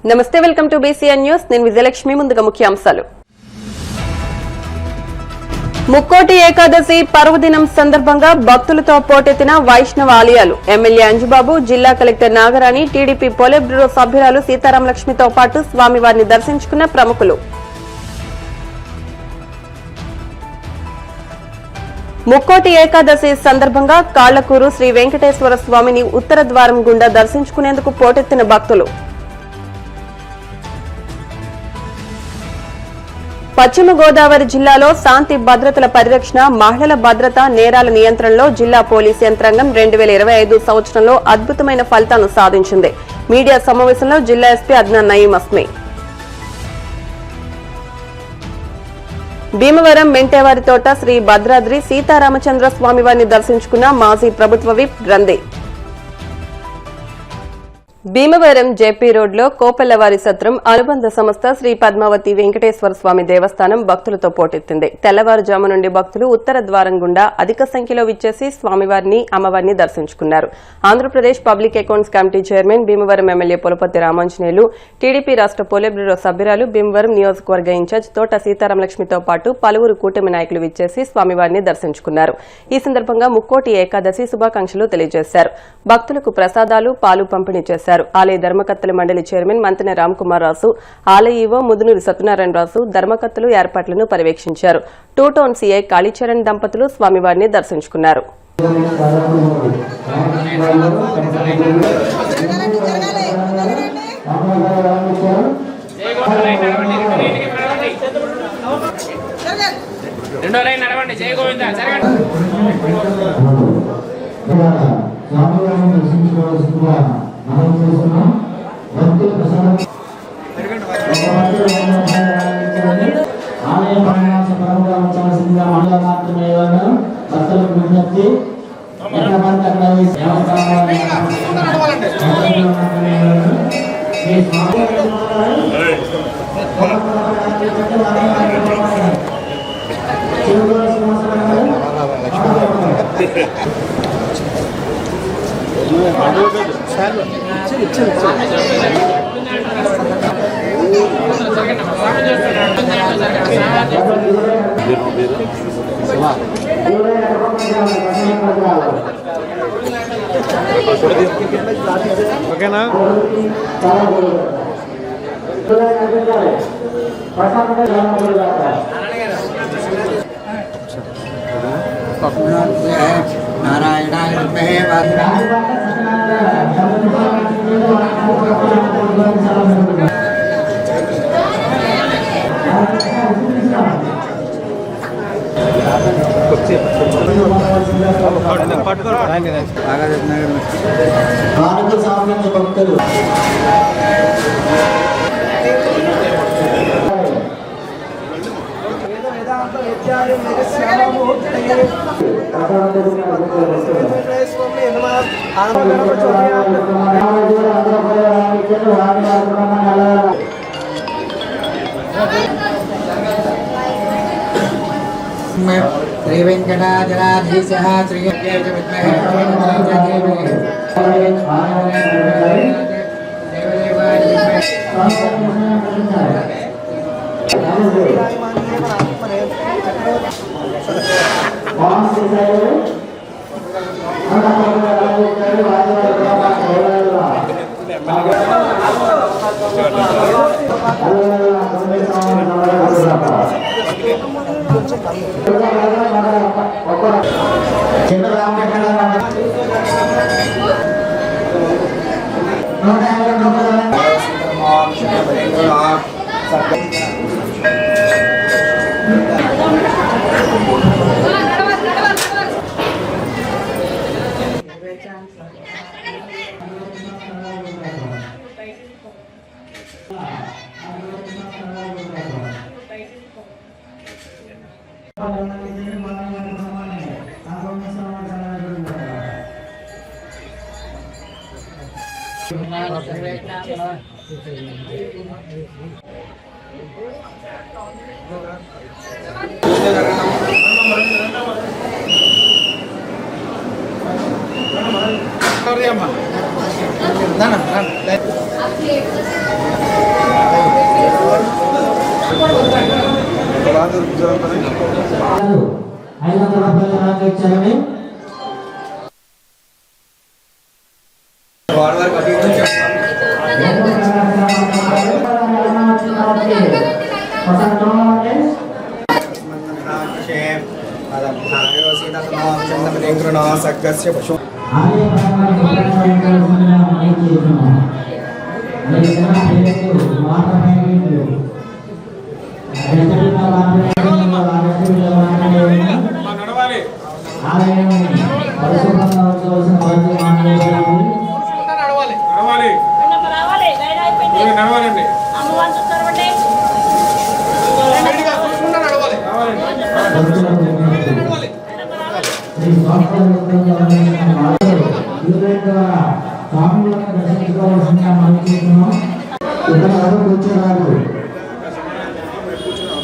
నమస్తే, welcome to BCN news. నేను విజయలక్ష్మి. ముందుగా ముఖ్యాంశాలు. ముక్కోటి ఏకాదశి పర్వదినం సందర్భంగా భక్తులతో పోటెత్తిన వైష్ణవ ఆలయాలు. ఎమ్మెల్యే అంజుబాబు, జిల్లా collector Nagarani, TDP polit bureau సభ్యురాలు సీతారాం లక్ష్మితో పాటు స్వామివారిని దర్శించుకున్న ప్రముఖులు. ముక్కోటి ఏకాదశి సందర్భంగా కాళ్లకూరు శ్రీ వెంకటేశ్వర స్వామిని ఉత్తర ద్వారం గుండా దర్శించుకునేందుకు పోటెత్తిన భక్తులు. పశ్చిమ గోదావరి జిల్లాలో శాంతి భద్రతల పరిరక్షణ, మహిళల భద్రత, నేరాల నియంత్రణలో జిల్లా పోలీసు యంత్రాంగం 2025 సంవత్సరంలో అద్భుతమైన ఫలితాలను సాధించింది. మీడియా సమావేశంలో జిల్లా ఎస్పీ అద్నాన్ నయీం అస్మి. భీమవరం మెంటేవారితోట శ్రీ భద్రాద్రి సీతారామచంద్ర స్వామివారిని దర్శించుకున్న మాజీ ప్రభుత్వ విప్ గ్రంథి. భీమవరం జేపీ రోడ్లో కోపల్లవారి సత్రం అనుబంధ సంస్థ శ్రీ పద్మావతి వెంకటేశ్వర స్వామి దేవస్థానం భక్తులతో పోటెత్తింది. తెల్లవారుజాము నుండి భక్తులు ఉత్తర ద్వారం గుండా అధిక సంఖ్యలో విచ్చేసి స్వామివారిని, అమ్మవారిని దర్శించుకున్నారు. Andhra Pradesh public accounts committee chairman, Bhimavaram MLA Pulaparthi Ramanjaneyulu, TDP రాష్ట్ర పోలిట్ బ్యూరో సభ్యురాలు, భీమవరం నియోజకవర్గ ఇన్ఛార్జ్ తోట సీతారాం లక్ష్మితో పాటు పలువురు కూటమి నాయకులు విచ్చేసి స్వామివారిని దర్శించుకున్నారు. ఈ సందర్భంగా ముక్కోటి ఏకాదశి శుభాకాంక్షలు తెలియజేశారు. భక్తులకు ప్రసాదాలు, పాలు పంపిణీ చేశారు. ఆలయ ధర్మకర్తల మండలి చైర్మన్ మంతెన రామ్కుమార్ రాసు, ఆలయ ఈవో ముదునూరి సత్యనారాయణ రాసు ధర్మకర్తలు ఏర్పాట్లను పర్యవేక్షించారు. టూ టౌన్ సీఐ కాళీచరణ్ దంపతులు స్వామివారిని దర్శించుకున్నారు. మనం చేస్తున్నాం భక్తుల ప్రసాదం ఆలయ ప్రాంగణాంశ పరంగా ఉంచాల్సిందిగా మండల మాత్రమే భక్తులకు విజ్ఞప్తి. ఎంతమంది అక్కడ ఓకేనా? నారాయణాయ భక్తులు శ్రీ వెంకటాచలాధీశ శ్రీ Sorry, Amma. రూపాయలు ఇచ్చారని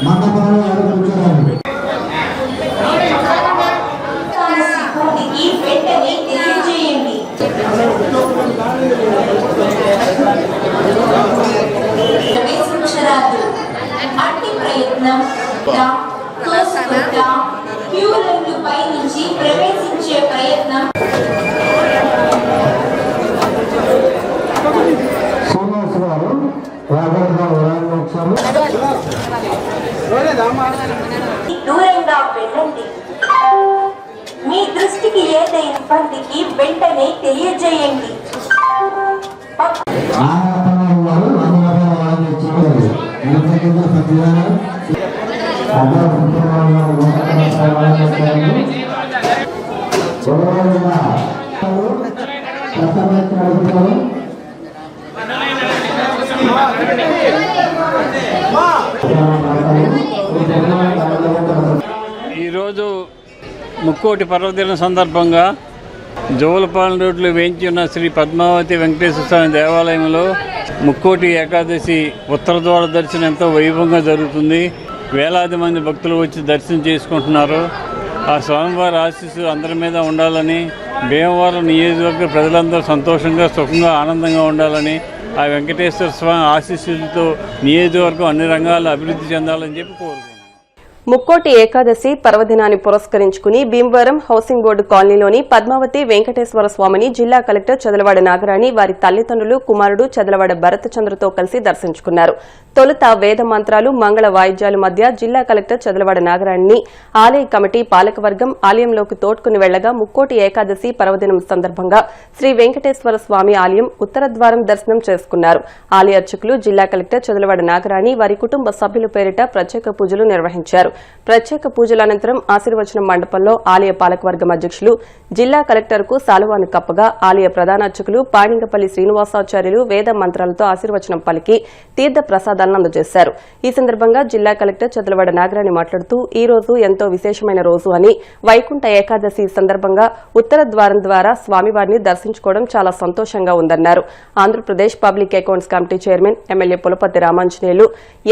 మండపంలో ఎవరు కూర్చోరాదు. వెంటనే తెలియజేయండి. ప్రవేశించరాదు. అట్టి ప్రయత్నం క్యూ లైన్లపై నుంచి ప్రవేశించే ప్రయత్నం దూరంగా వెళ్ళండి. మీ దృష్టికి ఏదైనా ఇబ్బందికి వెంటనే తెలియజేయండి. ఈరోజు ముక్కోటి పర్వదినం సందర్భంగా జోలపాలెం రోడ్లో వేయించి ఉన్న శ్రీ పద్మావతి వెంకటేశ్వర స్వామి దేవాలయంలో ముక్కోటి ఏకాదశి ఉత్తర ద్వార దర్శనం ఎంతో వైభవంగా జరుగుతుంది. వేలాది మంది భక్తులు వచ్చి దర్శనం చేసుకుంటున్నారు. ఆ స్వామివారి ఆశీస్సులు అందరి మీద ఉండాలని, భీమవరం నియోజకవర్గ ప్రజలందరూ సంతోషంగా సుఖంగా ఆనందంగా ఉండాలని, ఆ వెంకటేశ్వర స్వామి ఆశీస్సులతో నియోజకవర్గం అన్ని రంగాల్లో అభివృద్ధి చెందాలని చెప్పి కోరుకుంటున్నాను. ముక్కోటి ఏకాదశి పర్వదినాన్ని పురస్కరించుకుని భీమవరం హౌసింగ్ బోర్డు కాలనీలోని పద్మావతి వెంకటేశ్వర స్వామిని జిల్లా కలెక్టర్ చదలవాడ నాగరాణి వారి తల్లిదండ్రులు కుమారుడు చదలవాడ భరతచంద్రతో కలిసి దర్శించుకున్నారు. తొలుత వేద మంత్రాలు మంగళ వాయిద్యాల మధ్య జిల్లా కలెక్టర్ చదలవాడ నాగరాణిని ఆలయ కమిటీ పాలకవర్గం ఆలయంలోకి తోడ్కుని వెళ్లగా ముక్కోటి ఏకాదశి పర్వదినం సందర్భంగా శ్రీ వెంకటేశ్వర స్వామి ఆలయం ఉత్తర ద్వారం దర్శనం చేసుకున్నారు. ఆలయ అర్చకులు జిల్లా కలెక్టర్ చదలవాడ నాగరాణి వారి కుటుంబ సభ్యుల పేరిట ప్రత్యేక పూజలు నిర్వహించారు. ప్రత్యేక పూజల అనంతరం ఆశీర్వచనం మండపంలో ఆలయ పాలకవర్గం అధ్యక్షులు జిల్లా కలెక్టర్కు శాలువాను కప్పగా ఆలయ ప్రధాన అర్చకులు పాణింగపల్లి శ్రీనివాసాచార్యులు వేద మంత్రాలతో ఆశీర్వచనం పలికి తీర్థ ప్రసాదాలను అందజేశారు. ఈ సందర్భంగా జిల్లా కలెక్టర్ చదలవాడ నాగరాణి మాట్లాడుతూ ఈ రోజు ఎంతో విశేషమైన రోజు అని, వైకుంఠ ఏకాదశి సందర్భంగా ఉత్తర ద్వారం ద్వారా స్వామివారిని దర్శించుకోవడం చాలా సంతోషంగా ఉందన్నారు. Andhra Pradesh public accounts committee chairman MLA Pulapathi Ramanjaneyulu,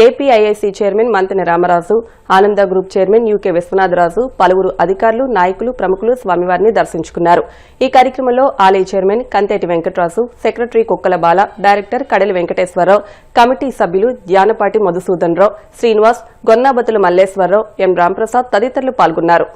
APIIC chairman Mantena Ramaraju, Ananda group chairman UK Viswanatharaju, పలువురు అధికారులు, నాయకులు, ప్రముఖులు స్వామివారిని దర్శించుకున్నారు. ఈ కార్యక్రమంలో ఆలయ చైర్మన్ కంతేటి వెంకటరాజు, సెక్రటరీ కుక్కల బాల, డైరెక్టర్ కడలి వెంకటేశ్వరరావు, కమిటీ సభ్యులు ధ్యానపాటి మధుసూదన్ రావు, శ్రీనివాస్, గొన్నాబతుల మల్లేశ్వరరావు, ఎం రాంప్రసాద్ తదితరులు పాల్గొన్నారు.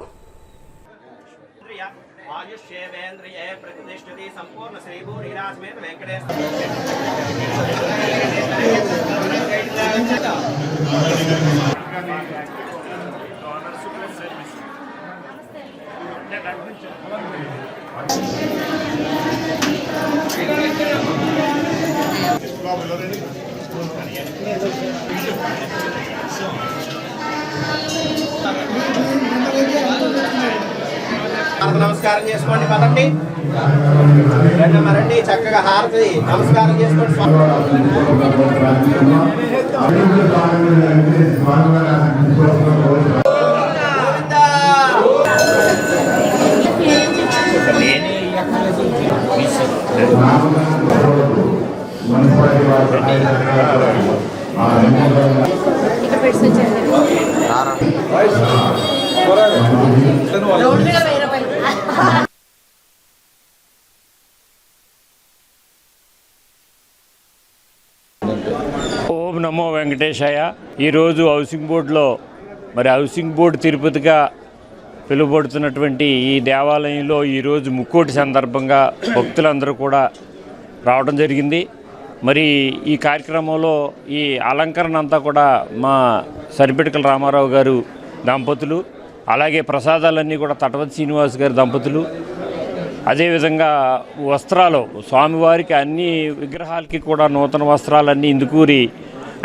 నమస్కారం చేసుకోండి. పదండి రండి, చక్కగా హారతి నమస్కారం చేసుకోండి. ఓం నమో వెంకటేశాయ. ఈరోజు హౌసింగ్ బోర్డులో మరి హౌసింగ్ బోర్డు తిరుపతిగా పిలువబడుతున్నటువంటి ఈ దేవాలయంలో ఈరోజు ముక్కోటి సందర్భంగా భక్తులందరూ కూడా రావడం జరిగింది. మరి ఈ కార్యక్రమంలో ఈ అలంకరణ అంతా కూడా మా సరిపెటికల రామారావు గారు దంపతులు, అలాగే ప్రసాదాలన్నీ కూడా తటవతి శ్రీనివాస్ గారి దంపతులు, అదేవిధంగా వస్త్రాలు స్వామివారికి అన్ని విగ్రహాలకి కూడా నూతన వస్త్రాలన్నీ ఇందుకూరి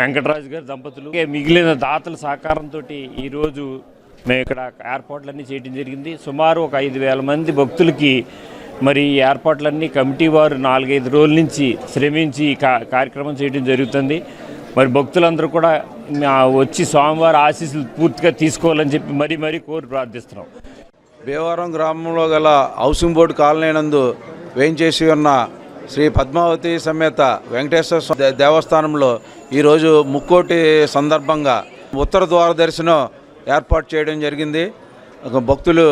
వెంకటరాజు గారి దంపతులు, మిగిలిన దాతల సహకారంతో ఈరోజు మేము ఇక్కడ ఏర్పాట్లన్నీ చేయడం జరిగింది. సుమారు ఒక 5,000 మంది భక్తులకి మరి ఈ ఏర్పాట్లన్నీ కమిటీ వారు 4-5 రోజుల నుంచి శ్రమించి కార్యక్రమం చేయడం జరుగుతుంది. మరి భక్తులందరూ కూడా వచ్చి స్వామివారి ఆశీస్సులు పూర్తిగా తీసుకోవాలని చెప్పి మరీ కోరి ప్రార్థిస్తున్నాం. భీమవరం గ్రామంలో గల హౌసింగ్ బోర్డు కాలనీ నందు వేయించేసి ఉన్న శ్రీ పద్మావతి సమేత వెంకటేశ్వర దేవస్థానంలో ఈరోజు ముక్కోటి సందర్భంగా ఉత్తర ద్వార దర్శనం ఏర్పాటు చేయడం జరిగింది. భక్తులు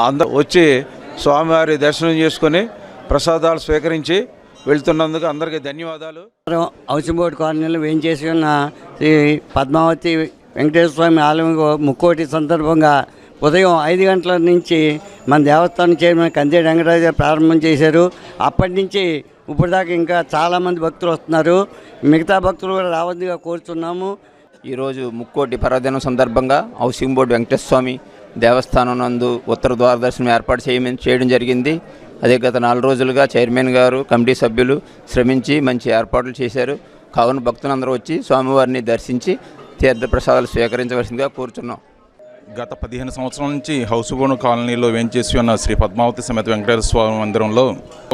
అందరూ వచ్చి స్వామివారి దర్శనం చేసుకొని ప్రసాదాలు స్వీకరించి వెళ్తున్నందుకు అందరికీ ధన్యవాదాలు. హౌసింగ్ బోర్డు కాలనీలో వేయించేసి ఉన్న శ్రీ పద్మావతి వెంకటేశ్వర స్వామి ఆలయం ముక్కోటి సందర్భంగా ఉదయం 5 గంటల నుంచి మన దేవస్థానం చైర్మన్ కందే వెంకటరాజు గారు ప్రారంభం చేశారు. అప్పటి నుంచి ఇప్పటిదాకా ఇంకా చాలామంది భక్తులు వస్తున్నారు. మిగతా భక్తులు కూడా రావద్దుగా కోరుతున్నాము. ఈరోజు ముక్కోటి పర్వదినం సందర్భంగా హౌసింగ్ బోర్డు వెంకటేశ్వర స్వామి దేవస్థానం నందు ఉత్తర ద్వార దర్శనం ఏర్పాటు చేయడం జరిగింది. అదే గత 4 రోజులుగా చైర్మన్ గారు కమిటీ సభ్యులు శ్రమించి మంచి ఏర్పాట్లు చేశారు. కావున భక్తులందరూ వచ్చి స్వామివారిని దర్శించి తీర్థప్రసాదాలు స్వీకరించవలసిందిగా కోరుచున్నాం. గత 15 సంవత్సరాల నుంచి హౌసింగ్ బోర్డు కాలనీలో వేంచేసి ఉన్న శ్రీ పద్మావతి సమేత వెంకటేశ్వర స్వామి మందిరంలో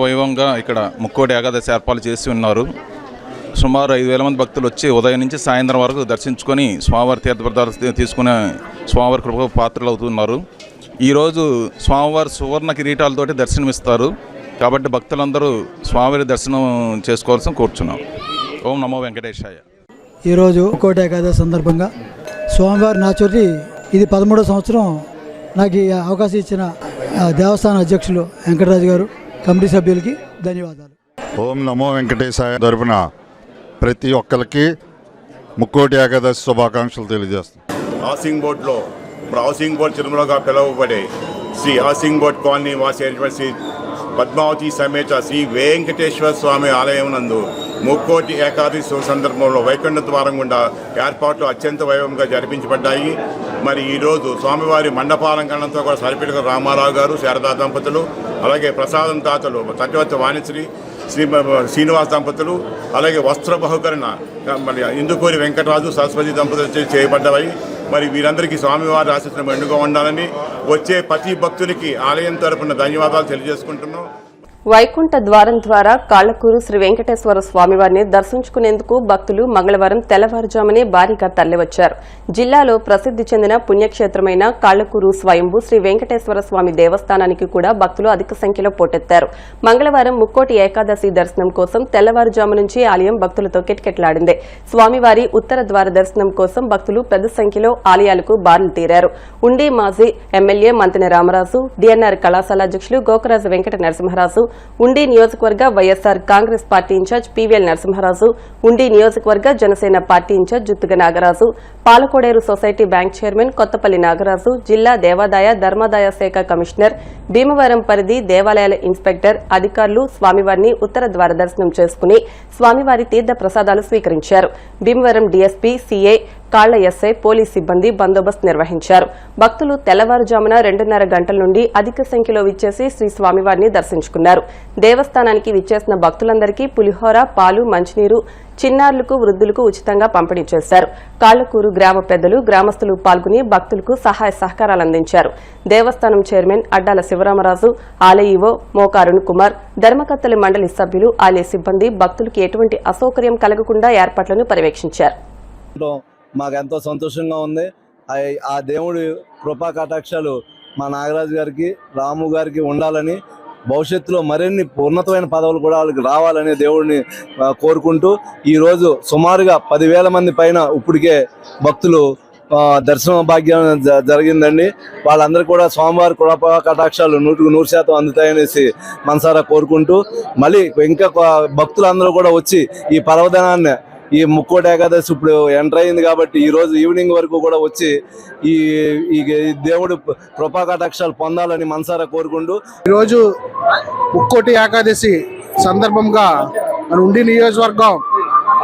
వైభవంగా ఇక్కడ ముక్కోటి ఏకాదశి ఏర్పాట్లు చేసి ఉన్నారు. సుమారు 5,000 మంది భక్తులు వచ్చి ఉదయం నుంచి సాయంత్రం వరకు దర్శించుకొని స్వామివారి తీర్థప్రసాదాలు తీసుకునే స్వామివారి కృపకు పాత్రలు అవుతున్నారు. ఈరోజు స్వామివారి సువర్ణ కిరీటాలతోటి దర్శనమిస్తారు కాబట్టి భక్తులందరూ స్వామివారి దర్శనం చేసుకోవాల్సిన కోరుచున్నాం. ఓం నమో వెంకటేశాయ. ఈరోజు ముక్కోటి ఏకాదశి సందర్భంగా స్వామివారి నాచూరి ఇది 13వ సంవత్సరం. నాకు ఈ అవకాశం ఇచ్చిన దేవస్థాన అధ్యక్షులు వెంకటరాజు గారు, కమిటీ సభ్యులకి ధన్యవాదాలు. ఓం నమో వెంకటేశాయ తరపున ప్రతి ఒక్కరికి ముక్కోటి ఏకాదశి శుభాకాంక్షలు తెలియజేస్తాం. హౌసింగ్ బోర్డులో ఇప్పుడు హౌసింగ్ బోర్డు తిరుమలగా పిలువబడే శ్రీ హౌసింగ్ బోర్డు కాలనీ వాసి అయినటువంటి శ్రీ పద్మావతి సమేత శ్రీ వెంకటేశ్వర స్వామి ఆలయం నందు ముక్కోటి ఏకాదశి సందర్భంలో వైకుంఠ ద్వారం గుండా ఏర్పాట్లు అత్యంత వైభవంగా జరిపించబడ్డాయి. మరి ఈరోజు స్వామివారి మండపాలంకరణంతో కూడా సరిపెటికల రామారావు గారు, శారదా దంపతులు, అలాగే ప్రసాదం తాతలు తటవతి వాణిశ్రీ శ్రీనివాస్ దంపతులు, అలాగే వస్త్ర బహుకరణ మరి ఇందుకూరి వెంకటరాజు సరస్వతి దంపతులు చేయబడ్డాయి. మరి వీరందరికీ స్వామివారి ఆశీస్సులు మెండుగా ఉండాలని వచ్చే ప్రతి భక్తునికి ఆలయం తరపున ధన్యవాదాలు తెలియజేసుకుంటున్నాం. వైకుంఠ ద్వారం ద్వారా కాళ్లకూరు శ్రీ వెంకటేశ్వర స్వామివారిని దర్శించుకునేందుకు భక్తులు మంగళవారం తెల్లవారుజామునే భారీగా తరలివచ్చారు. జిల్లాలో ప్రసిద్ది చెందిన పుణ్యక్షేత్రమైన కాళ్లకూరు స్వయంభూ శ్రీ వెంకటేశ్వర స్వామి దేవస్థానానికి కూడా భక్తులు అధిక సంఖ్యలో పోటెత్తారు. మంగళవారం ముక్కోటి ఏకాదశి దర్శనం కోసం తెల్లవారుజాము నుంచి ఆలయం భక్తులతో కిటకిటలాడింది. స్వామివారి ఉత్తర ద్వార దర్శనం కోసం భక్తులు పెద్ద సంఖ్యలో ఆలయాలకు బారులు తీరారు. ఉండి మాజీ ఎమ్మెల్యే మంతెన రామరాజు, డిఎన్ఆర్ కళాశాల అధ్యక్షులు గోకరాజు వెంకట నరసింహరాజు, ఉండి నియోజకవర్గ YSR Congress party incharge PVL Narasimharaju, Undi నియోజకవర్గ Janasena party incharge Juttuga Nagaraju, Palakoderu society bank chairman Kothapalli Nagaraju, జిల్లా దేవాదాయ ధర్మాదాయ శాఖ కమిషనర్, భీమవరం పరిధి దేవాలయాల ఇన్స్పెక్టర్ అధికారులు స్వామివారిని ఉత్తర ద్వార దర్శనం చేసుకుని స్వామివారి తీర్థ ప్రసాదాలు స్వీకరించారు. భీమవరం డీఎస్పీ, సీఐ, కాళ్ల ఎస్ఐ, పోలీస్ సిబ్బంది బందోబస్తు నిర్వహించారు. భక్తులు తెల్లవారుజామున 2:30 గంటల నుండి అధిక సంఖ్యలో విచ్చేసి శ్రీ స్వామివారిని దర్శించుకున్నారు. దేవస్థానానికి విచ్చేసిన భక్తులందరికీ పులిహోర, పాలు, మంచినీరు చిన్నారులకు, వృద్ధులకు ఉచితంగా పంపిణీ చేశారు. కాళ్లకూరు గ్రామ పెద్దలు, గ్రామస్తులు పాల్గొని భక్తులకు సహాయ సహకారాలు అందించారు. దేవస్థానం చైర్మన్ అడ్డాల శివరామరాజు, ఆలయ ఈవో మోక అరుణ్ కుమార్, ధర్మకర్తల మండలి సభ్యులు, ఆలయ సిబ్బంది భక్తులకు ఎటువంటి అసౌకర్యం కలగకుండా ఏర్పాట్లను పర్యవేక్షించారు. మాకెంతో సంతోషంగా ఉంది. ఆ దేవుడి కృపా కటాక్షాలు మా నాగరాజు గారికి, రాము గారికి ఉండాలని, భవిష్యత్తులో మరిన్ని ఉన్నతమైన పదవులు కూడా వాళ్ళకి రావాలని దేవుడిని కోరుకుంటూ ఈరోజు సుమారుగా 10,000 మంది పైన ఇప్పటికే భక్తులు దర్శన భాగ్యం జరిగిందండి. వాళ్ళందరూ కూడా స్వామివారి కృపా కటాక్షాలు 100% అందుతాయనేసి మనసారా కోరుకుంటూ మళ్ళీ ఇంకా భక్తులందరూ కూడా వచ్చి ఈ పర్వదినాన్ని ఈ ముక్కోటి ఏకాదశి ఇప్పుడు ఎంటర్ అయింది కాబట్టి ఈరోజు ఈవినింగ్ వరకు కూడా వచ్చి ఈ దేవుడు కృపా కటాక్షాలు పొందాలని మనసారా కోరుకుంటూ ఈరోజు ముక్కోటి ఏకాదశి సందర్భంగా మన ఉండి నియోజకవర్గం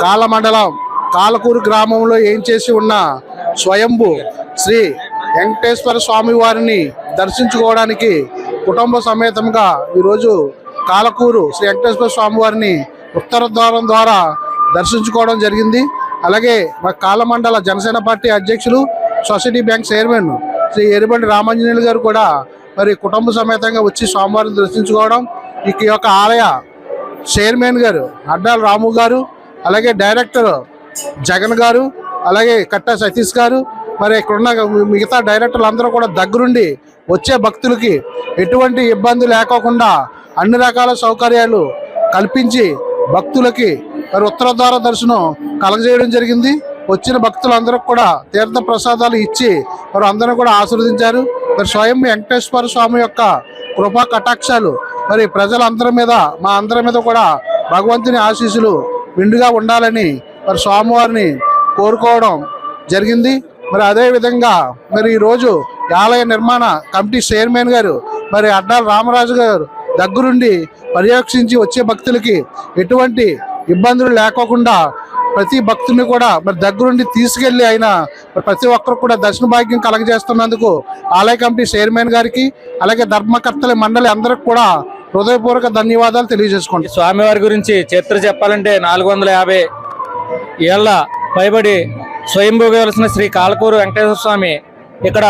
కాలమండలం కాలకూరు గ్రామంలో ఏం చేసి ఉన్న స్వయంభు శ్రీ వెంకటేశ్వర స్వామి వారిని దర్శించుకోవడానికి కుటుంబ సమేతంగా ఈరోజు కాలకూరు శ్రీ వెంకటేశ్వర స్వామి వారిని ఉత్తర ద్వారం ద్వారా దర్శించుకోవడం జరిగింది. అలాగే మా కాలమండల జనసేన పార్టీ అధ్యక్షులు society bank chairman Shri Eribandi Ramanjaneyulu గారు కూడా మరి కుటుంబ సమేతంగా వచ్చి స్వామివారిని దర్శించుకోవడం, ఈ యొక్క ఆలయ చైర్మన్ గారు అడ్డాల రాము గారు, అలాగే డైరెక్టర్ జగన్ గారు, అలాగే కట్టా సతీష్ గారు, మరి ఇక్కడున్న మిగతా డైరెక్టర్లు అందరూ కూడా దగ్గరుండి వచ్చే భక్తులకి ఎటువంటి ఇబ్బంది లేకోకుండా అన్ని రకాల సౌకర్యాలు కల్పించి భక్తులకి మరి ఉత్తర ద్వార దర్శనం కలగజేయడం జరిగింది. వచ్చిన భక్తులందరూ కూడా తీర్థ ప్రసాదాలు ఇచ్చి మరి అందరూ కూడా ఆశీర్వదించారు. మరి స్వయం వెంకటేశ్వర స్వామి యొక్క కృపా కటాక్షాలు మరి ప్రజలందరి మీద, మా అందరి మీద కూడా భగవంతుని ఆశీస్సులు నిండుగా ఉండాలని మరి స్వామివారిని కోరుకోవడం జరిగింది. మరి అదేవిధంగా మరి ఈరోజు ఆలయ నిర్మాణ కమిటీ చైర్మన్ గారు మరి అడ్డాల రామరాజు గారు దగ్గరుండి పర్యవేక్షించి వచ్చే భక్తులకి ఎటువంటి ఇబ్బందులు లేకోకుండా ప్రతి భక్తుని కూడా మరి దగ్గరుండి తీసుకెళ్లి ఆయన ప్రతి ఒక్కరు కూడా దర్శన భాగ్యం కలగజేస్తున్నందుకు ఆలయ కమిటీ చైర్మన్ గారికి, అలాగే ధర్మకర్తల మండలి అందరికి కూడా హృదయపూర్వక ధన్యవాదాలు తెలియజేసుకుంటాం. స్వామివారి గురించి చరిత్ర చెప్పాలంటే 450 ఏళ్ల పైబడి స్వయంభూగా వెలిసిన శ్రీ కాలకూరు వెంకటేశ్వర స్వామి ఇక్కడ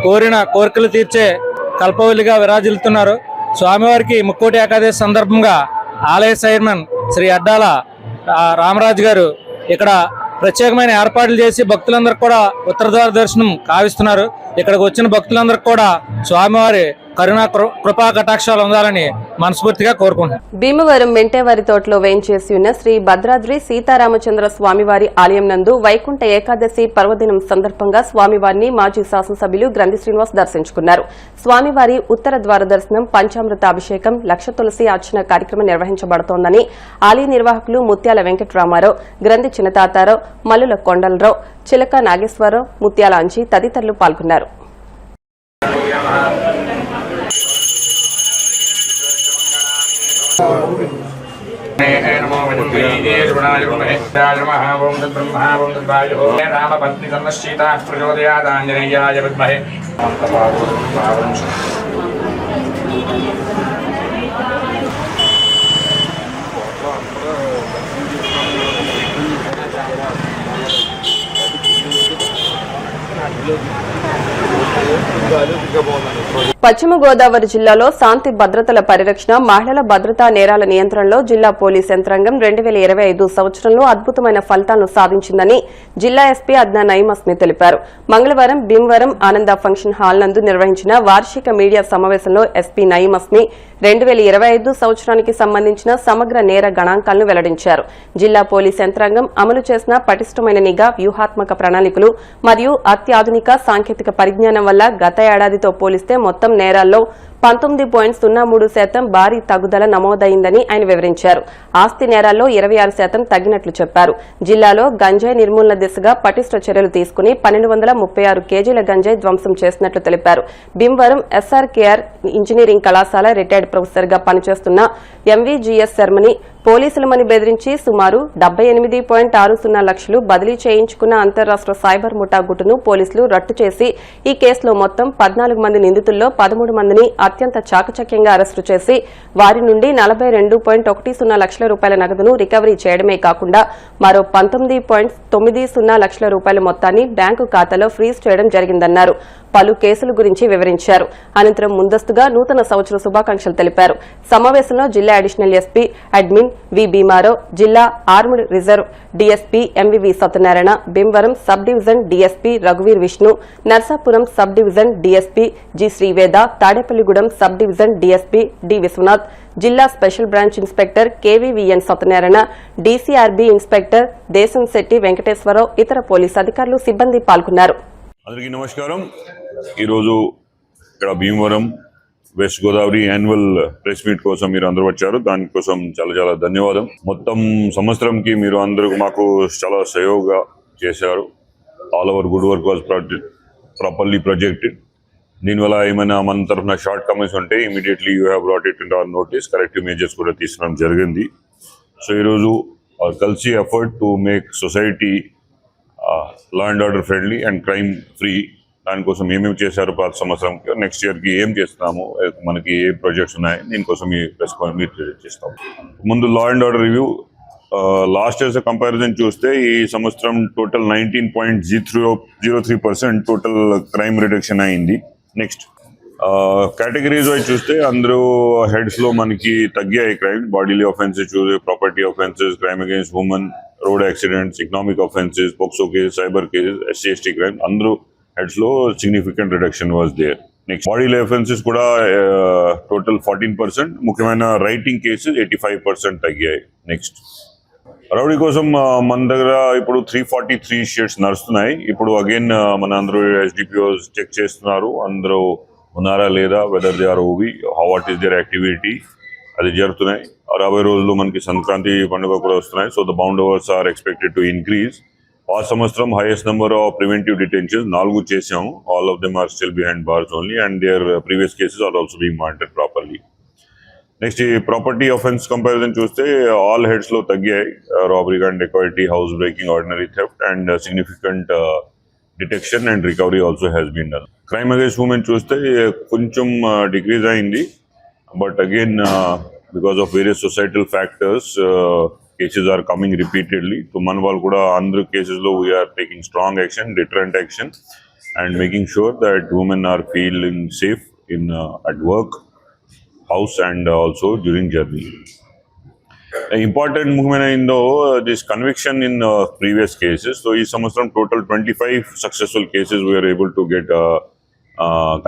కోరిన కోరికలు తీర్చే కల్పవల్లిగా విరాజిల్లుతున్నారు. స్వామివారికి ముక్కోటి ఏకాదశి సందర్భంగా ఆలయ చైర్మన్ శ్రీ అడ్డాల రామరాజు గారు ఇక్కడ ప్రత్యేకమైన ఏర్పాట్లు చేసి భక్తులందరూ కూడా ఉత్తర ద్వార దర్శనం కావిస్తున్నారు. ఇక్కడికి వచ్చిన భక్తులందరికీ కూడా స్వామివారి కరుణా కృపా కటాక్షాలు ఉండాలని మనస్ఫూర్తిగా కోరుకుంటున్నాను. భీమవరం మెంటేవారి తోటలో వేయించేసి ఉన్న శ్రీ భద్రాద్రి సీతారామచంద్ర స్వామివారి ఆలయం నందు వైకుంఠ ఏకాదశి పర్వదినం సందర్భంగా స్వామివారిని మాజీ శాసనసభ్యులు గ్రంథి శ్రీనివాస్ దర్శించుకున్నారు. స్వామివారి ఉత్తర ద్వార దర్శనం, పంచామృత అభిషేకం, లక్ష తులసి అర్చన కార్యక్రమం నిర్వహించబడుతోందని ఆలయ నిర్వాహకులు ముత్యాల వెంకటరామారావు, గ్రంథి చిన్నతాతారావు, మల్లుల కొండలరావు, చిలక నాగేశ్వరరావు, ముత్యాల అంచి తదితరులు పాల్గొన్నారు. రామపత్ని సీతా ప్రచోదయాదాంజనేయాయ విద్మహే. పశ్చిమ గోదావరి జిల్లాలో శాంతి భద్రతల పరిరక్షణ, మహిళల భద్రతా నేరాల నియంత్రణలో జిల్లా పోలీస్ యంత్రాంగం 2025 సంవత్సరంలో అద్భుతమైన ఫలితాలను సాధించిందని జిల్లా ఎస్పీ అద్నా నయీం అస్మి తెలిపారు. మంగళవారం భీమవరం ఆనంద ఫంక్షన్ హాల్ నందు నిర్వహించిన వార్షిక మీడియా సమావేశంలో ఎస్పీ నయీం అస్మి 2025 సంవత్సరానికి సంబంధించిన సమగ్ర నేర గణాంకాలను వెల్లడించారు. జిల్లా పోలీస్ యంత్రాంగం అమలు చేసిన పటిష్టమైన నిఘా, వ్యూహాత్మక ప్రణాళికలు మరియు అత్యాధునిక సాంకేతిక పరిజ్ఞానం వల్ల గత ఏడాదితో పోలిస్తే మొత్తం నేరాల్లో 19.03% భారీ తగ్గుదల నమోదైందని ఆయన వివరించారు. ఆస్తి నేరాల్లో 26% తగ్గినట్లు చెప్పారు. జిల్లాలో గంజాయి నిర్మూలన దిశగా పటిష్ట చర్యలు తీసుకుని 1236 కేజీల గంజాయి ధ్వంసం చేసినట్లు తెలిపారు. భీమవరం ఎస్ఆర్కేఆర్ ఇంజనీరింగ్ కళాశాల రిటైర్డ్ ప్రొఫెసర్ గా పనిచేస్తున్న ఎంవీజీఎస్ శర్మని పోలీసులమని బెదిరించి సుమారు 78.60 లక్షలు బదిలీ చేయించుకున్న అంతర్రాష్ట్ర సైబర్ ముఠా గుట్టును పోలీసులు రట్టు చేసి ఈ కేసులో మొత్తం 14 మంది నిందితుల్లో 13 మందిని అత్యంత చాకచక్యంగా అరెస్టు చేసి వారి నుండి 42.10 లక్షల రూపాయల నగదును రికవరీ చేయడమే కాకుండా మరో 19.90 లక్షల రూపాయల మొత్తాన్ని బ్యాంకు ఖాతాలో ఫ్రీజ్ చేయడం జరిగిందన్నారు. పలు కేసుల గురించి వివరించారు. అనంతరం ముందస్తుగా నూతన సంవత్సర శుభాకాంక్షలు తెలిపారు. సమావేశంలో జిల్లా additional SP admin V Bhimarao, జిల్లా armed reserve DSP MVV Satyanarayana, Bhimavaram sub division DSP రఘువీర్ Vishnu, Narsapuram sub division DSP G Sriveda, Tadepalligudem sub division DSP D Vishwanath, జిల్లా special branch inspector KVVN Satyanarayana, DCRB inspector Deshamsetti Venkateswararao, ఇతర పోలీసు అధికారులు, సిబ్బంది పాల్గొన్నారు. అందరికీ నమస్కారం. ఈరోజు ఇక్కడ Bhimavaram west Godavari annual press meet కోసం మీరు అందరూ వచ్చారు. దానికోసం చాలా చాలా ధన్యవాదం. మొత్తం సంవత్సరంకి మీరు అందరూ మాకు చాలా సహయోగంగా చేశారు. All our good work was properly projected. దీనివల్ల ఏమైనా మన తరఫున షార్ట్ కమెంట్స్ ఉంటే immediately you have brought it in our notice. Corrective measures కూడా తీసుకోవడం జరిగింది. సో ఈరోజు కలిసి effort to make society law and order friendly and crime free. దానికోసం ఏమేమి చేశారు పాత సంవత్సరంకి, నెక్స్ట్ ఇయర్కి ఏం చేస్తున్నాము, మనకి ఏ ప్రాజెక్ట్స్ ఉన్నాయి, దీనికోసం మీ ప్రెస్ మీట్ చేస్తాం. ముందు law and order review last years comparison చూస్తే ఈ సంవత్సరం టోటల్ 19.03% టోటల్ క్రైమ్ రిడక్షన్ అయింది. నెక్స్ట్ కేటగిరీస్ వైజ్ చూస్తే అందరూ హెడ్స్లో మనకి తగ్గాయి క్రైమ్. బాడీలీ ఆఫెన్సెస్ చూస్తే property offences, crime against women, road accidents, economic offences, POCSO cases, cyber cases, SC/ST crime అందరూ హెడ్స్ లో significant reduction was there. Next bodily offences కూడా టోటల్ 14%. ముఖ్యమైన రైటింగ్ కేసెస్ 85% తగ్గాయి. నెక్స్ట్ రౌడీ కోసం మన దగ్గర ఇప్పుడు 343 షీట్స్ నడుస్తున్నాయి. ఇప్పుడు అగైన్ మన అందరూ SDPOs చెక్ చేస్తున్నారు అందరూ ఉన్నారా లేదా, వెదర్ దే ఆర్ ఓవి, వాట్ ఈస్ దేర్ యాక్టివిటీ, అది జరుగుతున్నాయి. రాబోయే రోజుల్లో మనకి సంక్రాంతి పండుగ కూడా వస్తున్నాయి. So the bound overs are expected to increase. ఆ సంవత్సరం highest number of preventive detentions 4 చేసాము. All of them are still behind bars only and their previous cases are also being monitored properly. Next ఈ property offence comparison చూస్తే all heads లో తగ్గాయి. Robbery and dacoity, house breaking, ordinary theft and significant detection and recovery also has been done. Crime against women చూస్తే కొంచెం decrease అయింది. But again because of various societal factors cases are coming repeatedly. So Manwal kuda andru cases lo we are taking strong action, deterrent action and making sure that women are feeling safe in at work, house and also during journey. Important movement in this conviction in previous cases. So ee samvatsram total 25 successful cases we are able to get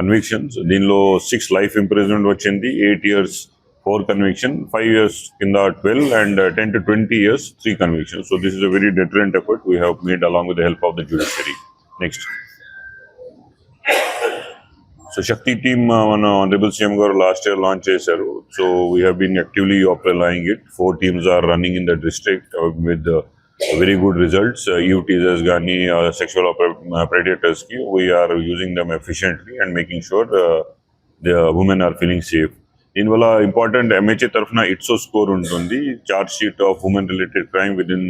convictions. Deenlo 6 life imprisonment vachindi, 8 years 4 conviction, 5 years in the 12 and 10 to 20 years 3 convictions. So this is a very deterrent effort we have made along with the help of the judiciary. Next. So Shakti team Honorable CM garu last year launch chesaru. So we have been actively applying it. 4 teams are running in the district with very good results. Youth teasers gani sexual predators ki we are using them efficiently and making sure the women are feeling safe. దీనివల్ల important MHA తరఫున it's a score ఉంటుంది, charge sheet of women related crime within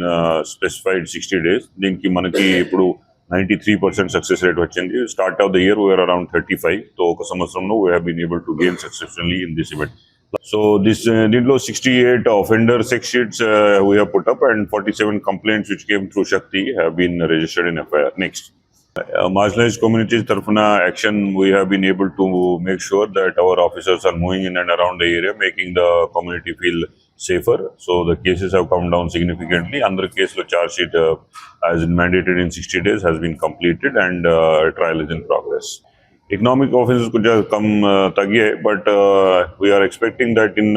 specified 60 days. దీనికి మనకి ఇప్పుడు 93% success rate వచ్చింది. Start of the year we అరౌండ్ 35. So ఒక సంవత్సరంలో we have been able to gain successfully in this event. So దీంట్లో 68 offender sex sheets we have put up and 47 complaints which came through Shakti have been registered in FIR. Next. Marginalized communities tarfuna action we have been able to make sure that our officers are moving in and around the area, making the community feel safer. So the cases have come down significantly. Under case lo charge sheet as mandated in 60 days has been completed and trial is in progress. Economic offenses could just come tagye, but we are expecting that in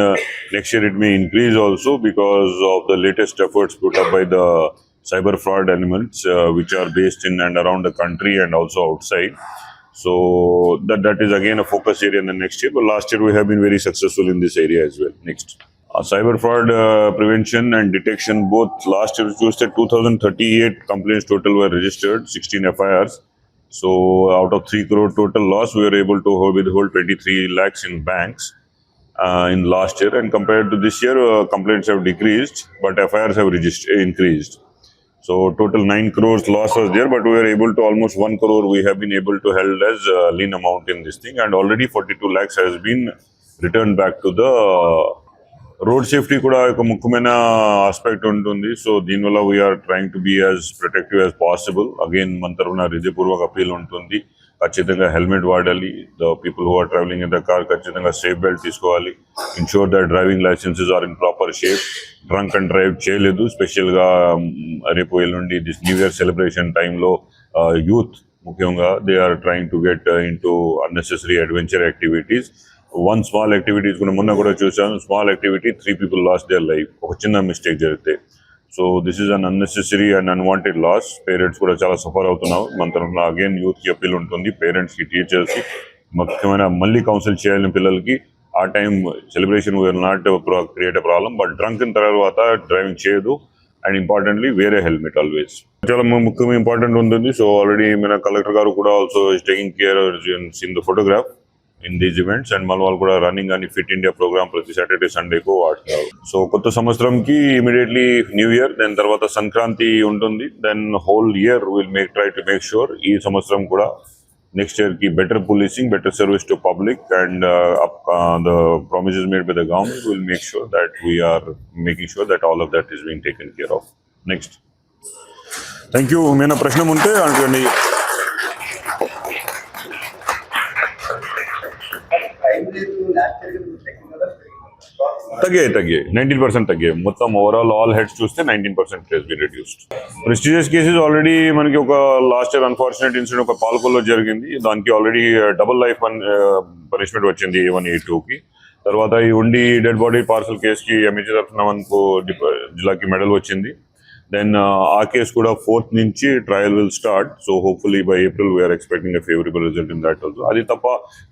next year it may increase also because of the latest efforts put up by the cyber fraud elements which are based in and around the country and also outside. So that is again a focus area in the next year. But last year we have been very successful in this area as well. Next. Cyber fraud prevention and detection, both last year we used 2038 complaints total were registered, 16 FIRs. So out of 3 crore total loss, we were able to withhold 23 lakhs in banks in last year. And compared to this year, complaints have decreased, but FIRs have increased. So total 9 crores loss was there, but we were able to almost 1 crore we have been able to held as lien amount in this thing, and already 42 lakhs has been returned back to the road safety kuda oka mukhyamaina aspect untundi. So deenvalla we are trying to be as protective as possible. Again man tarafuna hridayapurvaka appeal untundi, ఖచ్చితంగా helmet వాడాలి. The people who are travelling in the car ఖచ్చితంగా safe belt తీసుకోవాలి. Ensure that driving licences are in proper shape. Drunk and drive చేయలేదు. స్పెషల్గా రేపు ఎల్లుండి this new year celebration టైంలో youth ముఖ్యంగా they are trying to get in to unnecessary adventure activities. One small activities కూడా మొన్న కూడా చూసాను. Small activity 3 people lost their life ఒక చిన్న మిస్టేక్ జరిగితే. So this is un unnecessary and unwanted loss. Parents కూడా చాలా సఫర్ అవుతున్నారు. మన తరఫున అగైన్ యూత్కి అప్పీల్ ఉంటుంది, పేరెంట్స్కి, టీచర్స్కి ముఖ్యమైన మళ్ళీ కౌన్సిల్ చేయాలని పిల్లలకి ఆ time celebration will not create a problem, but drunk తర్వాత డ్రైవింగ్ చేయదు. అండ్ ఇంపార్టెంట్లీ వేరే హెల్మెట్ ఆల్వేస్ చాలా ముఖ్యంగా ఇంపార్టెంట్ ఉంటుంది. సో ఆల్రెడీ మన కలెక్టర్ గారు కూడా also is taking care in the photograph in these events. And మన వాళ్ళు కూడా రన్నింగ్ అని ఫిట్ ఇండియా ప్రోగ్రామ్ ప్రతి సాటర్డే సండేకు వాడుతున్నారు. సో కొత్త సంవత్సరంకి ఇమీడియట్లీ న్యూ ఇయర్, దెన్ తర్వాత సంక్రాంతి ఉంటుంది. Then whole year will try to make sure ఈ సంవత్సరం కూడా next year ki better policing, better service to public, and the promises made by the government will make sure that we are making sure that all of that is being taken care of. Next. Thank you. Mena prashnam unte adugandi. తగ్గాయి 19% తగ్గాయి. మొత్తం overall all heads చూస్తే 19% has been reduced. Prestigious cases already మనకి ఒక last year unfortunate incident ఒక పాల్కొల్లో జరిగింది. దానికి already double life punishment వచ్చింది A1 A2కి. తర్వాత ఈ ఉండి డెడ్ బాడీ పార్సల్ కేసుకి ఎంఈజీ తరఫున మనకు జిల్లాకి మెడల్ వచ్చింది. దెన్ ఆ కేసు కూడా 4th నుంచి trial will start. So hopefully by April we are expecting a favourable result in that also. అది తప్ప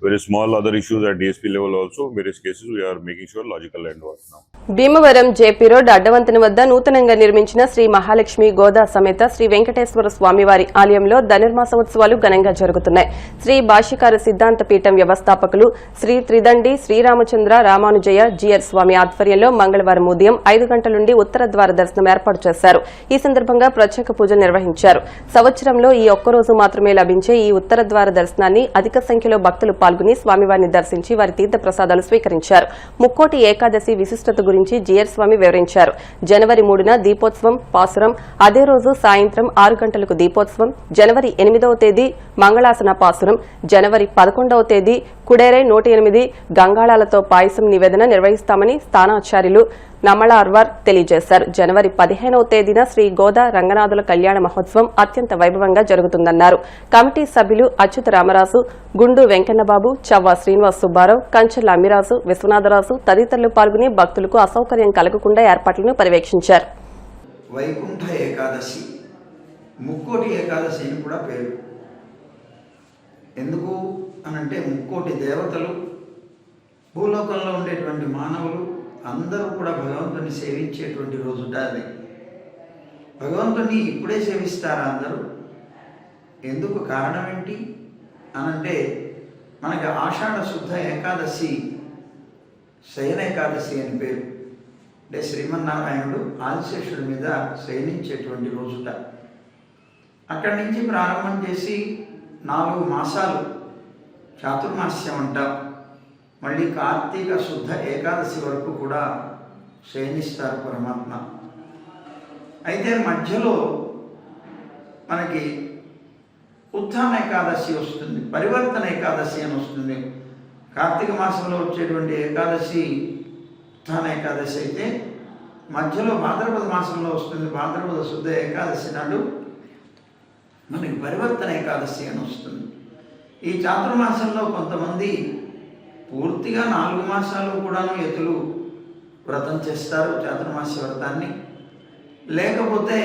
very small other issues at DSP level also various cases we are making sure logical end అవుతున్నాం. Bhimavaram JP road అడ్డవంతెన వద్ద నూతనంగా నిర్మించిన శ్రీ మహాలక్ష్మి గోదా సమేత శ్రీ వెంకటేశ్వర స్వామివారి ఆలయంలో ధనుర్మాసోత్సవాలు ఘనంగా జరుగుతున్నాయి. శ్రీ భాష్యకార సిద్ధాంత పీఠం వ్యవస్థాపకులు శ్రీ త్రిదండి శ్రీరామచంద్ర రామానుజయ జీఆర్ స్వామి ఆధ్వర్యంలో మంగళవారం ఉదయం 5 గంటల నుండి ఉత్తర ద్వార దర్శనం ఏర్పాటు చేశారు. ఈ సందర్భంగా ప్రత్యేక పూజలు నిర్వహించారు. సంవత్సరంలో ఈ ఒక్కరోజు మాత్రమే లభించే ఈ ఉత్తర ద్వార దర్శనాన్ని అధిక సంఖ్యలో భక్తులు పాల్గొని స్వామివారిని దర్శించి వారి తీర్థ ప్రసాదాలు స్వీకరించారు. ముక్కోటి ఏకాదశి విశిష్టత గురించి జీఆర్ స్వామి వివరించారు. జనవరి 3న దీపోత్సవం పాసురం, అదే రోజు సాయంత్రం 6 గంటలకు దీపోత్సవం, జనవరి 8వ తేదీ మంగళాసన పాసురం, జనవరి 11వ తేదీ కుడేరై 108 గంగాళాలతో పాయసం నివేదన నిర్వహిస్తామని స్థానాచార్యులు నమళార్వార్ తెలియజేశారు. జనవరి 15వ తేదీన శ్రీ గోదా రంగనాథుల కళ్యాణ మహోత్సవం అత్యంత వైభవంగా జరుగుతుందన్నారు. కమిటీ సభ్యులు అచ్యుత రామరాజు, గుండు వెంకన్నబాబు, చవ్వ శ్రీనివాస్ సుబ్బారావు, కంచెల అమ్మిరాజు, విశ్వనాథరాజు తదితరులు పాల్గొని భక్తులకు అసౌకర్యం కలగకుండా ఏర్పాట్లను పర్యవేక్షించారు. వైకుంఠ ఏకాదశి, ముక్కోటి ఏకాదశి అని కూడా పేరు. ఎందుకు అనంటే ముక్కోటి దేవతలు, భూలోకంలో ఉండేటువంటి మానవులు అందరూ కూడా భగవంతుని సేవించేటువంటి రోజుట అది. భగవంతుని ఇప్పుడే సేవిస్తారా అందరూ? ఎందుకు కారణం ఏంటి అనంటే మనకి ఆషాఢ శుద్ధ ఏకాదశి శయన ఏకాదశి అని పేరు. అంటే శ్రీమన్నారాయణుడు ఆదిశేషుడి మీద శయనించేటువంటి రోజుట. అక్కడి నుంచి ప్రారంభం చేసి 4 మాసాలు చాతుర్మాస్యం అంటాం. మళ్ళీ కార్తీక శుద్ధ ఏకాదశి వరకు కూడా శయనిస్తారు పరమాత్మ. అయితే మధ్యలో మనకి ఉత్థాన ఏకాదశి వస్తుంది, పరివర్తన ఏకాదశి అని వస్తుంది. కార్తీక మాసంలో వచ్చేటువంటి ఏకాదశి ఉత్థాన ఏకాదశి అయితే మధ్యలో భాద్రపద మాసంలో వస్తుంది. భాద్రపద శుద్ధ ఏకాదశి నాడు మనకి పరివర్తన ఏకాదశి అని వస్తుంది. ఈ చాతుర్మాసంలో కొంతమంది పూర్తిగా 4 మాసాలు కూడాను ఎతులు వ్రతం చేస్తారు, చాతుర్మాస్య వ్రతాన్ని. లేకపోతే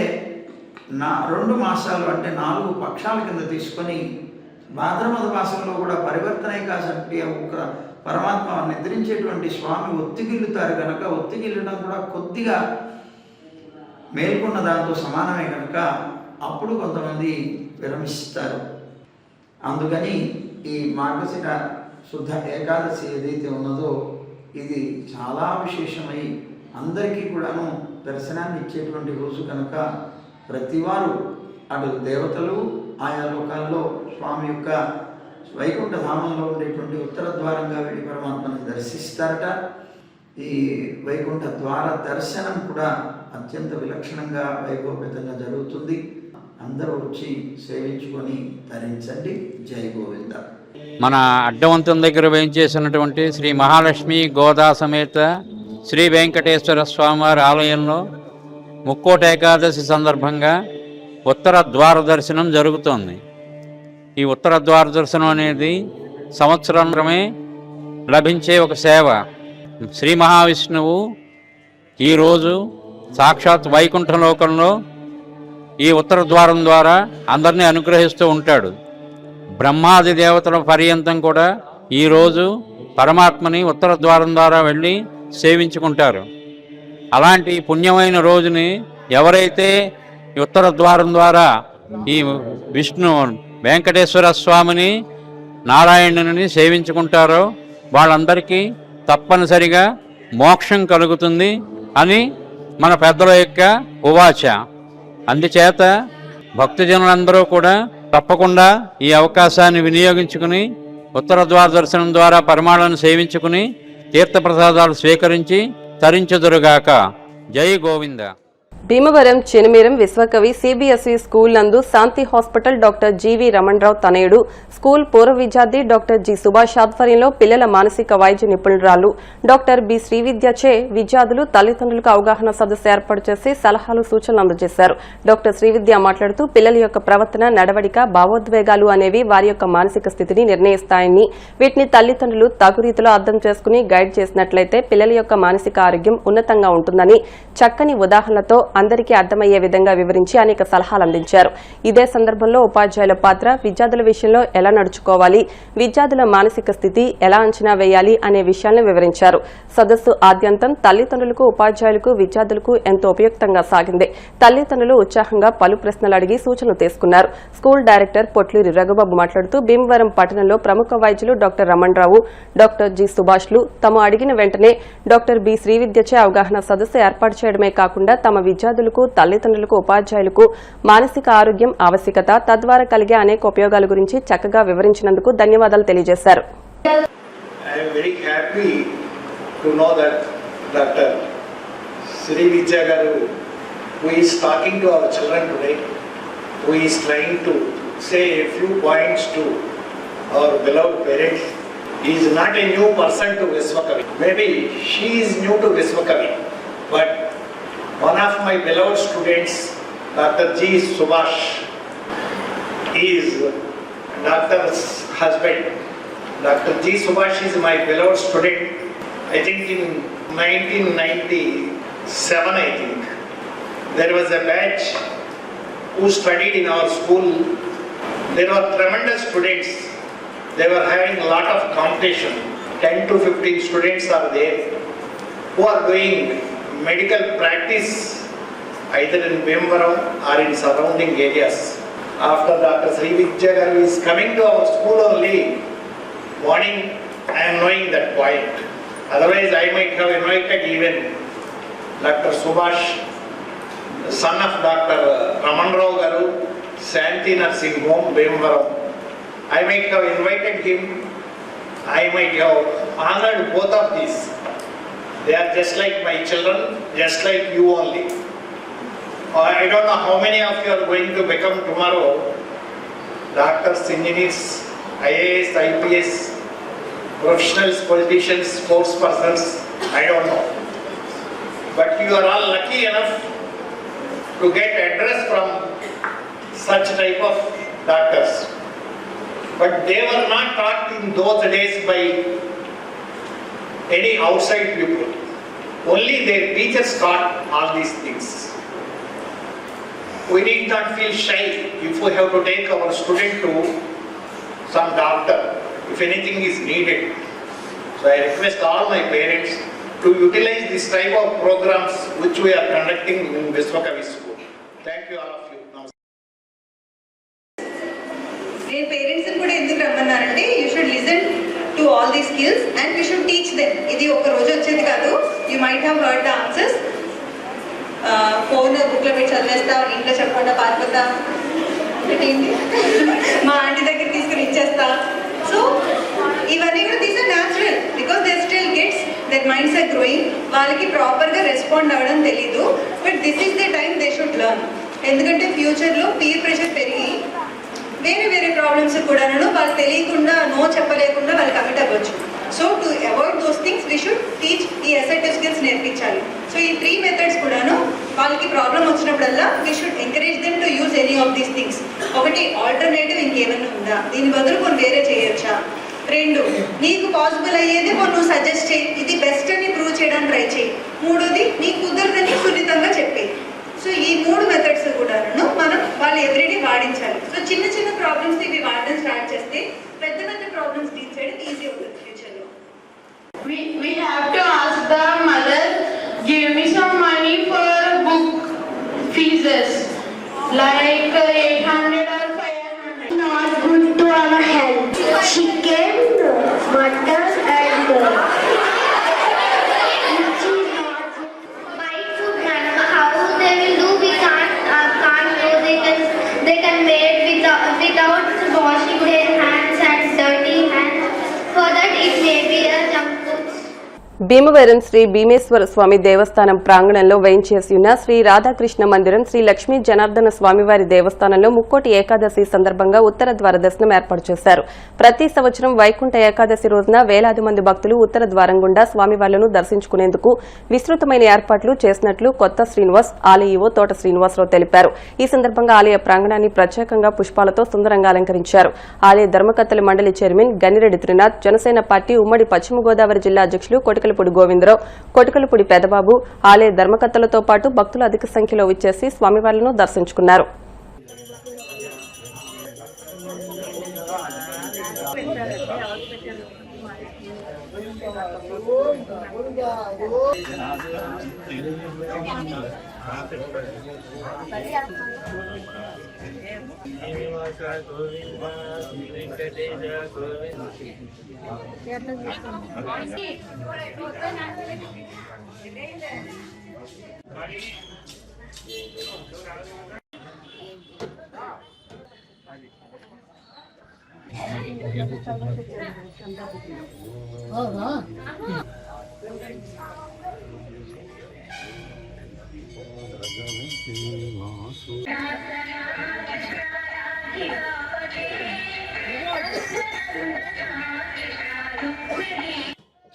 2 మాసాలు అంటే 4 పక్షాల కింద తీసుకొని భాద్రపద మాసంలో కూడా పరివర్తన ఏకాదశి ఒక పరమాత్మ నిద్రించేటువంటి స్వామి ఒత్తిగిల్లుతారు కనుక ఒత్తిగిల్లడం కూడా కొద్దిగా మేల్కొన్న దాంతో సమానమే కనుక అప్పుడు కొంతమంది విరమిస్తారు. అందుకని ఈ మార్గశిర శుద్ధ ఏకాదశి ఏదైతే ఉన్నదో ఇది చాలా విశేషమై అందరికీ కూడాను దర్శనాన్ని ఇచ్చేటువంటి రోజు కనుక ప్రతివారు అటు దేవతలు ఆయా లోకాల్లో స్వామి యొక్క వైకుంఠ ధామంలో ఉండేటువంటి ఉత్తర ద్వారంగా వెళ్ళి పరమాత్మని దర్శిస్తారట. ఈ వైకుంఠ ద్వార దర్శనం కూడా అత్యంత విలక్షణంగా వైభవపేతంగా జరుగుతుంది. అందరూ వచ్చి సేవించుకొని ధరించండి. జై గోవింద. మన అడ్డవంతం దగ్గర వేయించేసినటువంటి శ్రీ మహాలక్ష్మి గోదా సమేత శ్రీ వెంకటేశ్వర స్వామివారి ఆలయంలో ముక్కోటి ఏకాదశి సందర్భంగా ఉత్తర ద్వార దర్శనం జరుగుతోంది. ఈ ఉత్తర ద్వార దర్శనం అనేది సంవత్సరమే లభించే ఒక సేవ. శ్రీ మహావిష్ణువు ఈరోజు సాక్షాత్ వైకుంఠ లోకంలో ఈ ఉత్తర ద్వారం ద్వారా అందరినీ అనుగ్రహిస్తూ ఉంటాడు. బ్రహ్మాది దేవతల పర్యంతం కూడా ఈరోజు పరమాత్మని ఉత్తర ద్వారం ద్వారా వెళ్ళి సేవించుకుంటారు. అలాంటి పుణ్యమైన రోజుని ఎవరైతే ఉత్తర ద్వారం ద్వారా ఈ విష్ణు వెంకటేశ్వర స్వామిని నారాయణుని సేవించుకుంటారో వాళ్ళందరికీ తప్పనిసరిగా మోక్షం కలుగుతుంది అని మన పెద్దల యొక్క ఉవాచ. అందుచేత భక్తజనులందరూ కూడా తప్పకుండా ఈ అవకాశాన్ని వినియోగించుకుని ఉత్తర ద్వార దర్శనం ద్వారా పరిమాణాలను సేవించుకుని తీర్థప్రసాదాలు స్వీకరించి తరించుదురుగాక. జై గోవింద. భీమవరం చినమీరం విశ్వకవి సిబిఎస్ఈ స్కూల్ నందు శాంతి హాస్పిటల్ డాక్టర్ జీవి రమణరావు తనయుడు స్కూల్ పూర్వ విద్యార్థి డాక్టర్ జి సుభాష్ ఆధ్వర్యంలో పిల్లల మానసిక వైద్య నిపుణురాలు డాక్టర్ బి శ్రీవిద్యచే విద్యార్థులు తల్లిదండ్రులకు అవగాహన సదస్సు ఏర్పాటు చేసి సలహాలు సూచనలు అందజేశారు. డాక్టర్ శ్రీవిద్య మాట్లాడుతూ పిల్లల యొక్క ప్రవర్తన, నడవడిక, భావోద్వేగాలు అనేవి వారి యొక్క మానసిక స్థితిని నిర్ణయిస్తాయని, వీటిని తల్లిదండ్రులు తగు రీతిలో అర్థం చేసుకుని గైడ్ చేసినట్లయితే పిల్లల యొక్క మానసిక ఆరోగ్యం ఉన్నతంగా ఉంటుందని చక్కని ఉదాహరణలతో అందరికీ అర్థమయ్యే విధంగా వివరించి అనేక సలహాలు అందించారు. ఇదే సందర్భంలో ఉపాధ్యాయుల పాత్ర, విద్యార్థుల విషయంలో ఎలా నడుచుకోవాలి, విద్యార్థుల మానసిక స్థితి ఎలా అంచనా వేయాలి అనే విషయాలను వివరించారు. సదస్సు ఆద్యంతం తల్లిదండ్రులకు, ఉపాధ్యాయులకు, విద్యార్థులకు ఎంతో ఉపయుక్తంగా సాగింది. తల్లిదండ్రులు ఉత్సాహంగా పలు ప్రశ్నలు అడిగి సూచనలు తీసుకున్నారు. స్కూల్ డైరెక్టర్ పొట్లూరి రఘుబాబు మాట్లాడుతూ భీమవరం పట్టణంలో ప్రముఖ వైద్యులు డాక్టర్ రమణరావు, డాక్టర్ జి సుభాష్లు తాము అడిగిన వెంటనే డాక్టర్ బి శ్రీవిద్యచే అవగాహన సదస్సు ఏర్పాటు చేయడమే కాకుండా తమ విద్యార్థులకు, తల్లిదండ్రులకు, ఉపాధ్యాయులకు మానసిక ఆరోగ్యం ఆవశ్యకత, తద్వారా కలిగే అనేక ఉపయోగాల గురించి చక్కగా వివరించినందుకు ధన్యవాదాలు తెలియజేశారు. I am very happy to know that Dr. Srividya Garu, who is talking to our children today, who is trying to say a few points to our beloved parents, is not a new person to Viswakavi. Maybe she is new to Viswakavi, but one of my beloved students, Dr. G. Subhash, is Doctor's husband. Dr. G. Subhash is my beloved student. I think in 1997, I think, there was a batch who studied in our school. There were tremendous students. They were having a lot of competition. 10 to 15 students are there who are doing medical practice either in Bhimavaram or in surrounding areas. After Dr. Srividya Garu is coming to our school only morning, I am knowing that point. Otherwise, I might have invited even Dr. Subhash, son of Dr. Ramanrao Garu, Santi Nursing Home, Bhimavaram. I might have invited him. I might have honored both of these. They are just like my children, just like you only. I don't know how many of you are going to become tomorrow doctors, engineers, IAS, IPS, professionals, politicians, sports persons, I don't know. But you are all lucky enough to get address from such type of doctors. But they were not taught in those days by any outside people. Only their teachers taught all these things. We need not feel shy if we have to take our student to some doctor if anything is needed. So I request all my parents to utilize this type of programs which we are conducting in Viswakavi School. Thank you all of you. నేను పేరెంట్స్ని కూడా ఎందుకు రమ్మన్నారంటే you should listen to all the skills and you should teach them. ఇది ఒక రోజు వచ్చేది కాదు. You might have heard the answers. Phone బుక్లో పెట్టి చదివేస్తా, ఇంట్లో చెప్పకుండా పారిపోతా, ఒకటేంటి మా ఆంటీ దగ్గర తీసుకుని ఇచ్చేస్తా. సో ఇవన్నీ కూడా these are natural because they still kids, their minds are growing. వాళ్ళకి ప్రాపర్గా రెస్పాండ్ అవ్వడం తెలీదు. But this is the time they should learn. ఎందుకంటే ఫ్యూచర్లో పీర్ ప్రెషర్ పెరిగి వేరే వేరే ప్రాబ్లమ్స్ కూడాను వాళ్ళు తెలియకుండా, నో చెప్పలేకుండా వాళ్ళు కమిట్ అవ్వచ్చు. So to avoid those things we should teach ఈ అసర్టివ్ స్కిల్స్ నేర్పించాలి. సో ఈ 3 మెథడ్స్ కూడాను వాళ్ళకి ప్రాబ్లం వచ్చినప్పుడల్లా we should encourage them to use any of these things. ఒకటి, ఆల్టర్నేటివ్ ఇంకేమైనా ఉందా, దీని బదులు కొన్ని వేరే చేయొచ్చా. 2, నీకు పాసిబుల్ అయ్యేది కొన్ని నువ్వు సజెస్ట్ చేయి, ఇది బెస్ట్ అని ప్రూవ్ చేయడానికి ట్రై చేయి. 3ది నీకు కుదరదని సున్నితంగా చెప్పేది. సో ఈ 3 మెథడ్స్ కూడాను మనం వాళ్ళు ఎవ్రీడే వాడించాలి. సో చిన్న చిన్న ప్రాబ్లమ్స్ ఇవి వాడడం స్టార్ట్ చేస్తే పెద్ద పెద్ద ప్రాబ్లమ్స్ డీల్ చేయడం ఈజీ అవుతుంది ఫ్యూచర్లో. We have to ask the mother, give me some money for book fees, like 800 or 500. Not good to our health. Chicken, mutton and which is not buy food. How they will do? We can't do. They can make without washing their hands and dirty hands. For that it may be a junk food. Bhimavaram Shri Bhimeswara స్వామి దేవస్థానం ప్రాంగణంలో వేయించేసి ఉన్న శ్రీ రాధాకృష్ణ మందిరం శ్రీ లక్ష్మీ జనార్దన స్వామివారి దేవస్థానంలో ముక్కోటి ఏకాదశి సందర్భంగా ఉత్తర ద్వార దర్శనం ఏర్పాటు చేశారు. ప్రతి సంవత్సరం వైకుంఠ ఏకాదశి రోజున వేలాది మంది భక్తులు ఉత్తర ద్వారం గుండా స్వామివార్లను దర్శించుకునేందుకు విస్తృతమైన ఏర్పాట్లు చేసినట్లు కొత్త శ్రీనివాస్ ఆలయ ఈవో తోట శ్రీనివాసరావు తెలిపారు. ఈ సందర్భంగా ఆలయ ప్రాంగణాన్ని ప్రత్యేకంగా పుష్పాలతో సుందరంగా అలంకరించారు. ఆలయ ధర్మకర్తల మండలి చైర్మన్ గనిరెడ్డి త్రినాథ్, జనసేన పార్టీ ఉమ్మడి పశ్చిమ గోదావరి జిల్లా అధ్యక్షులు కొటికలపూడి గోవిందరావు, కొటికలపూడి పెదబాబు, ఆలయ ధర్మకర్తలతో పాటు భక్తులు అధిక సంఖ్యలో విచ్చేసి స్వామివార్లను దర్శించుకున్నారు.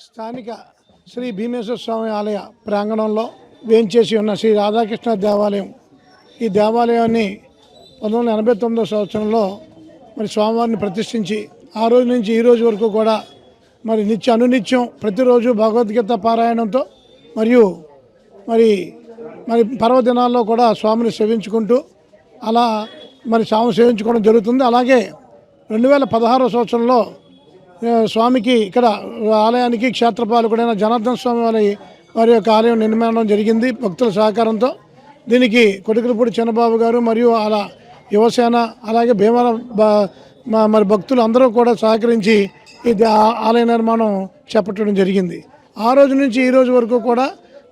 స్థానిక శ్రీ భీమేశ్వర స్వామి ఆలయ ప్రాంగణంలో వేంచేసి ఉన్న శ్రీ రాధాకృష్ణ దేవాలయం, ఈ దేవాలయాన్ని 1989వ సంవత్సరంలో మరి స్వామివారిని ప్రతిష్ఠించి ఆ రోజు నుంచి ఈ రోజు వరకు కూడా మరి అనునిత్యం ప్రతిరోజు భగవద్గీత పారాయణంతో మరియు మరి పర్వదినాల్లో కూడా స్వామిని సేవించుకుంటూ అలా మరి స్వామి సేవించుకోవడం జరుగుతుంది. అలాగే 2016వ సంవత్సరంలో స్వామికి ఇక్కడ ఆలయానికి క్షేత్రపాలకుడైన జనార్దన స్వామి వారి యొక్క ఆలయం నిర్మాణం జరిగింది భక్తుల సహకారంతో. దీనికి కొటికలపూడి చిన్నబాబు గారు మరియు అలా యువసేన అలాగే భీమవరం మరి భక్తులు అందరూ కూడా సహకరించి ఈ ఆలయ నిర్మాణం చేపట్టడం జరిగింది. ఆ రోజు నుంచి ఈ రోజు వరకు కూడా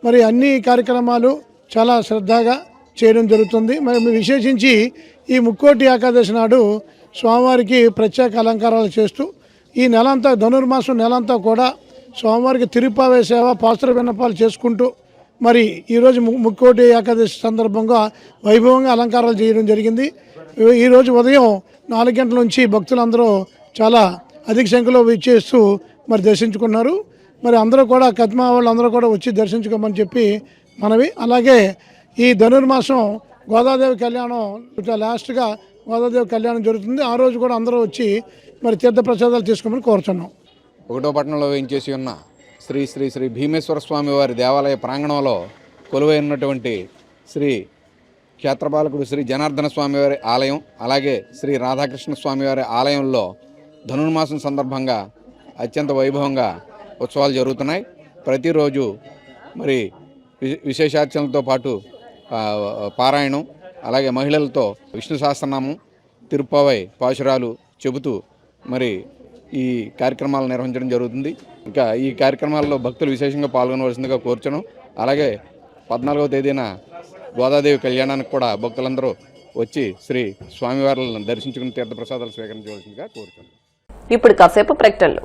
మరి అన్ని కార్యక్రమాలు చాలా శ్రద్ధగా చేయడం జరుగుతుంది. మరి విశేషించి ఈ ముక్కోటి ఏకాదశి నాడు స్వామివారికి ప్రత్యేక అలంకారాలు చేస్తూ ఈ నెలంతా ధనుర్మాసం నెలంతా కూడా స్వామివారికి తిరుపావే సేవ పాసుర విన్నపాలు చేసుకుంటూ మరి ఈరోజు ముక్కోటి ఏకాదశి సందర్భంగా వైభవంగా అలంకారాలు చేయడం జరిగింది. ఈరోజు ఉదయం 4 గంటల నుంచి భక్తులందరూ చాలా అధిక సంఖ్యలో విచ్చేస్తూ మరి దర్శించుకున్నారు. మరి అందరూ కూడా కద్మా వాళ్ళందరూ కూడా వచ్చి దర్శించుకోమని చెప్పి మనవి. అలాగే ఈ ధనుర్మాసం గోదాదేవి కళ్యాణం లాస్ట్గా గోదాదేవి కళ్యాణం జరుగుతుంది. ఆ రోజు కూడా అందరూ వచ్చి మరి తీర్థప్రసాదాలు తీసుకోమని కోరుతున్నాం. 1వ పట్టణంలో వేయించేసి ఉన్న శ్రీ శ్రీ శ్రీ భీమేశ్వర స్వామి వారి దేవాలయ ప్రాంగణంలో కొలువై ఉన్నటువంటి శ్రీ క్షేత్రపాలకుడు శ్రీ జనార్దన స్వామి వారి ఆలయం, అలాగే శ్రీ రాధాకృష్ణ స్వామి వారి ఆలయంలో ధనుర్మాసం సందర్భంగా అత్యంత వైభవంగా ఉత్సవాలు జరుగుతున్నాయి. ప్రతిరోజు మరి విశేషార్చనలతో పాటు పారాయణం, అలాగే మహిళలతో విష్ణు సహస్రనామం, తిరుప్పావై పాశురాలు చెబుతూ మరి ఈ కార్యక్రమాలు నిర్వహించడం జరుగుతుంది. ఇంకా ఈ కార్యక్రమాల్లో భక్తులు విశేషంగా పాల్గొనవలసిందిగా కోరుచున్నాం. అలాగే 14వ తేదీన గోదాదేవి కళ్యాణానికి కూడా భక్తులందరూ వచ్చి శ్రీ స్వామివారిని దర్శించుకుని తీర్థప్రసాదాలు స్వీకరించవలసిందిగా కోరుచున్నాం. ఇప్పుడు కాసేపు ప్రకటనలు.